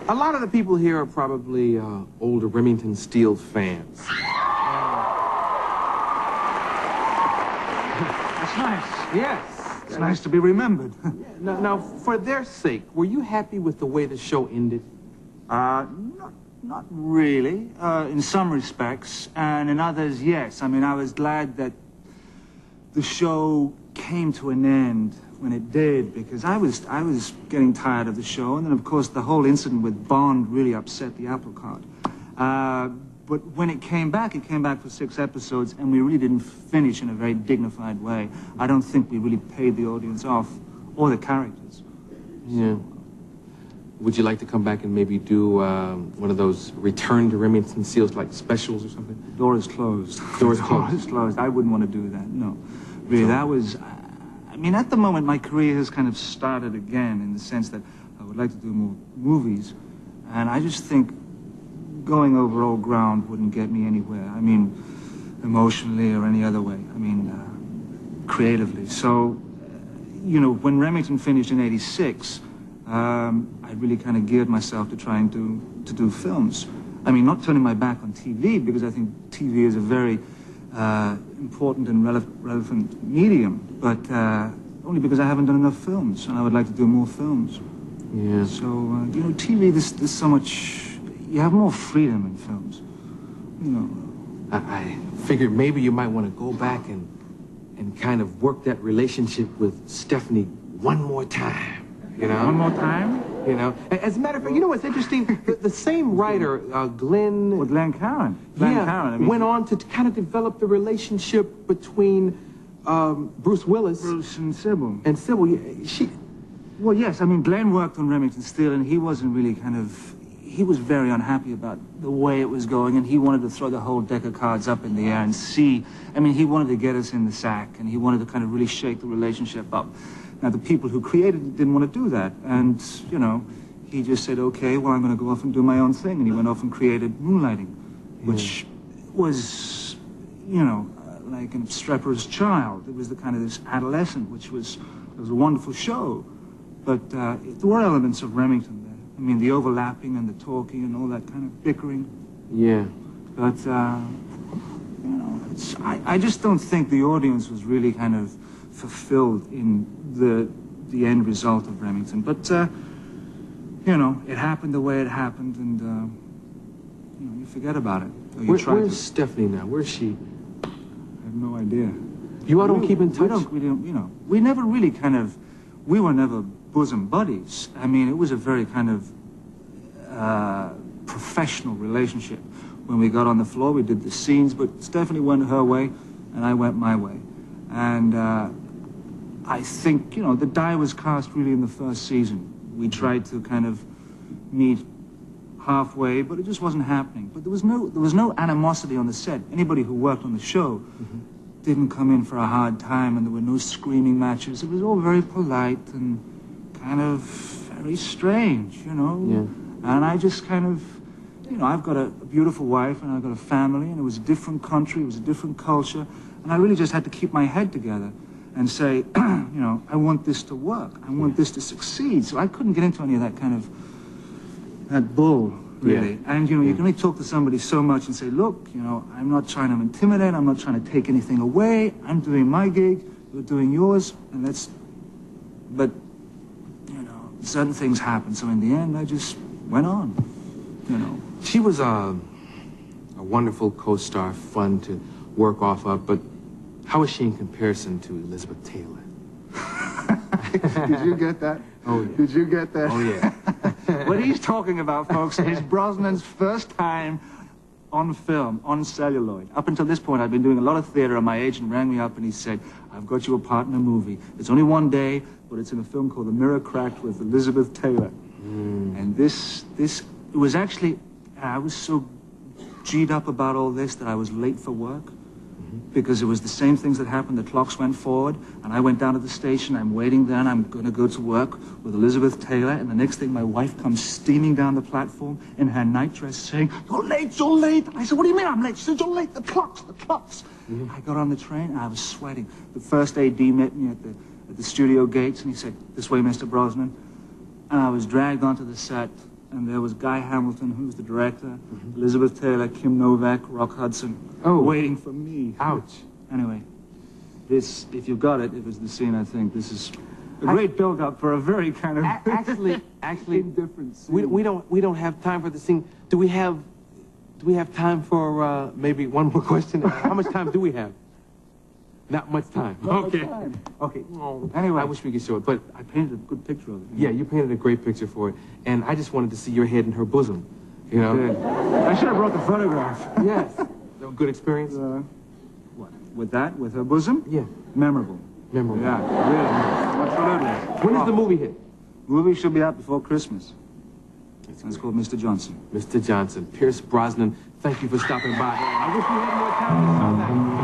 A lot of the people here are probably older Remington Steele fans. That's nice. Yes. It's nice to be remembered. Now, for their sake, were you happy with the way the show ended? Not really. In some respects, and in others, yes. I mean, I was glad that the show came to an end when it did, because I was getting tired of the show, and then, of course, the whole incident with Bond really upset the apple cart. But when it came back for 6 episodes, and we really didn't finish in a very dignified way. I don't think we really paid the audience off, or the characters. Yeah. Would you like to come back and maybe do one of those Return to Remington Steele's, like, specials or something? Door is closed. Door is closed. Door is closed. I wouldn't want to do that, no. Really, that was... I mean, at the moment, my career has kind of started again in the sense that I would like to do more movies. And I just think going over old ground wouldn't get me anywhere. I mean, emotionally or any other way. I mean, creatively. So, you know, when Remington finished in '86, I really kind of geared myself to trying to do films. I mean, not turning my back on TV, because I think TV is a very important and relevant medium, but only because I haven't done enough films, and I would like to do more films. Yeah. So, you know, TV, there's so much... You have more freedom in films, you know. I figured maybe you might want to go back and kind of work that relationship with Stephanie one more time, you know? One more time? You know? As a matter of fact, you know what's interesting? the same writer, Glenn... Well, Glenn Cowan. Karen, I mean, went on to kind of develop the relationship between Bruce Willis... Bruce and Sybil. And Sybil, Well, yes, I mean, Glenn worked on Remington Steele, and he wasn't really kind of... He was very unhappy about the way it was going, and he wanted to throw the whole deck of cards up in the air and see... I mean, he wanted to get us in the sack, and he wanted to kind of really shake the relationship up. Now, the people who created it didn't want to do that, and, you know, he just said, okay, well, I'm going to go off and do my own thing, and he went off and created Moonlighting, which was, you know, like an obstreperous child. It was the kind of this adolescent, which was... It was a wonderful show, but there were elements of Remington there. I mean, the overlapping and the talking and all that kind of bickering. Yeah. But, you know, I just don't think the audience was really kind of fulfilled in the end result of Remington. But, you know, it happened the way it happened, and, you know, you forget about it. Where's Stephanie now? Where's she? I have no idea. You all don't keep in touch? We don't, you know, we never really kind of... We were never bosom buddies. I mean, it was a very kind of professional relationship. When we got on the floor, we did the scenes, but Stephanie went her way, and I went my way. And I think, you know, the die was cast really in the first season. We tried to kind of meet halfway, but it just wasn't happening. But there was no animosity on the set. Anybody who worked on the show didn't come in for a hard time, and there were no screaming matches. It was all very polite and kind of very strange, you know. Yeah. And I just kind of, you know, I've got a beautiful wife, and I've got a family, and it was a different country, it was a different culture, and I really just had to keep my head together and say, you know, I want this to work. I want this to succeed. So I couldn't get into any of that kind of, that bull, really. Yeah. And, you know, you can only talk to somebody so much and say, look, you know, I'm not trying to intimidate, I'm not trying to take anything away, I'm doing my gig, you're doing yours, and that's... But, you know, certain things happen, so in the end, I just went on, you know. She was a wonderful co-star, fun to work off of, but how is she in comparison to Elizabeth Taylor? Did you get that? Oh, yeah. Did you get that? Oh, yeah. What he's talking about, folks, is Brosnan's first time on film, on celluloid. Up until this point, I'd been doing a lot of theater, and my agent rang me up and he said, I've got you a part in a movie. It's only one day, but it's in a film called The Mirror Cracked with Elizabeth Taylor. And this, it was actually, I was so G'd up about all this that I was late for work. Because it was the same things that happened. The clocks went forward, and I went down to the station. I'm waiting there, and I'm going to go to work with Elizabeth Taylor. And the next thing, my wife comes steaming down the platform in her nightdress saying, you're late, you're late. I said, what do you mean I'm late? She said, you're late, the clocks, the clocks. I got on the train, and I was sweating. The first AD met me at the studio gates, and he said, this way, Mr. Brosnan. And I was dragged onto the set, and there was Guy Hamilton, who's the director, Elizabeth Taylor, Kim Novak, Rock Hudson, waiting for me. Ouch. Anyway, this, if you've got it, if it's the scene, I think, this is a great build-up for a very kind of actually, indifferent scene. we don't have time for the scene. Do we have time for maybe one more question? How much time do we have? Not much time. Okay. Okay. Anyway, I wish we could show it, but I painted a good picture of it. yeah, you painted a great picture for it, and I just wanted to see your head in her bosom. You know. Good. I should have brought the photograph. Yes. A good experience. What? With that? With her bosom? Yeah. Memorable. Memorable. Yeah, really. Absolutely. When is the movie hit? Movie should be out before Christmas. It's called Mr. Johnson. Mr. Johnson. Pierce Brosnan, thank you for stopping by. I wish we had more time to show that.